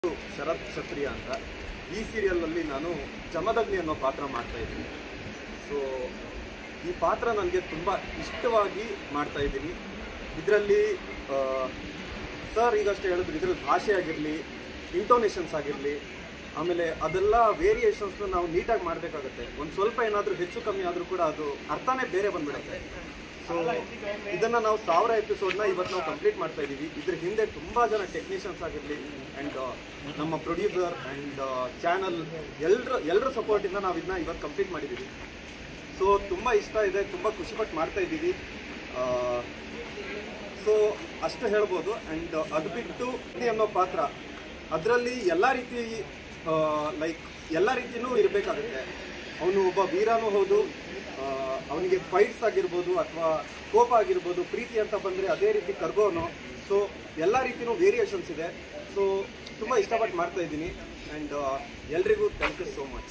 ಶರತ್ ಕ್ಷತ್ರಿಯ ಅಂತ ಈ ಸೀರಿಯಲಲ್ಲಿ ನಾನು ಜಮದಗ್ನಿ ಅನ್ನೋ ಪಾತ್ರ ಮಾಡ್ತಾ ಇದ್ದೀನಿ. ಸೊ ಈ ಪಾತ್ರ ನನಗೆ ತುಂಬ ಇಷ್ಟವಾಗಿ ಮಾಡ್ತಾ ಇದ್ದೀನಿ. ಇದರಲ್ಲಿ ಸರ್ ಈಗಷ್ಟೇ ಹೇಳಿದ್ರು, ಇದರಲ್ಲಿ ಭಾಷೆ ಆಗಿರಲಿ, ಇಂಟೋನೇಷನ್ಸ್ ಆಗಿರಲಿ, ಆಮೇಲೆ ಅದೆಲ್ಲ ವೇರಿಯೇಷನ್ಸ್ನ ನಾವು ನೀಟಾಗಿ ಮಾಡಬೇಕಾಗುತ್ತೆ. ಒಂದು ಸ್ವಲ್ಪ ಏನಾದರೂ ಹೆಚ್ಚು ಕಮ್ಮಿ ಆದರೂ ಕೂಡ ಅದು ಅರ್ಥನೇ ಬೇರೆ ಬಂದ್ಬಿಡುತ್ತೆ. ಸೊ ಇದನ್ನು ನಾವು 1000 ಎಪಿಸೋಡ್ನ ಇವತ್ತು ನಾವು ಕಂಪ್ಲೀಟ್ ಮಾಡ್ತಾ ಇದ್ದೀವಿ. ಇದ್ರ ಹಿಂದೆ ತುಂಬ ಜನ ಟೆಕ್ನಿಷಿಯನ್ಸ್ ಆಗಿರಲಿ ಆ್ಯಂಡ್ ನಮ್ಮ ಪ್ರೊಡ್ಯೂಸರ್ ಆ್ಯಂಡ್ ಚಾನಲ್ ಎಲ್ಲರ ಸಪೋರ್ಟಿಂದ ನಾವು ಇದನ್ನ ಇವತ್ತು ಕಂಪ್ಲೀಟ್ ಮಾಡಿದ್ದೀವಿ. ಸೊ ತುಂಬ ಇಷ್ಟ ಇದೆ, ತುಂಬ ಖುಷಿಪಟ್ಟು ಮಾಡ್ತಾ ಇದ್ದೀವಿ. ಸೊ ಅಷ್ಟು ಹೇಳ್ಬೋದು. ಆ್ಯಂಡ್ ಅದು ಬಿಟ್ಟು ಅನ್ನೋ ಪಾತ್ರ, ಅದರಲ್ಲಿ ಎಲ್ಲ ರೀತಿ ಎಲ್ಲ ರೀತಿಯೂ ಇರಬೇಕಾಗುತ್ತೆ. ಅವನು ಒಬ್ಬ ವೀರನೂ ಹೌದು, ಅವನಿಗೆ ಫೈಟ್ಸ್ ಆಗಿರ್ಬೋದು ಅಥವಾ ಕೋಪ ಆಗಿರ್ಬೋದು, ಪ್ರೀತಿ ಅಂತ ಬಂದರೆ ಅದೇ ರೀತಿ ಕರ್ಗೋನು. ಸೊ ಎಲ್ಲ ರೀತಿಯೂ ವೇರಿಯೇಷನ್ಸ್ ಇದೆ. ಸೊ ತುಂಬ ಇಷ್ಟಪಟ್ಟು ಮಾಡ್ತಾ ಇದ್ದೀನಿ. ಆ್ಯಂಡ್ ಎಲ್ರಿಗೂ ಥ್ಯಾಂಕ್ ಯು ಸೋ ಮಚ್.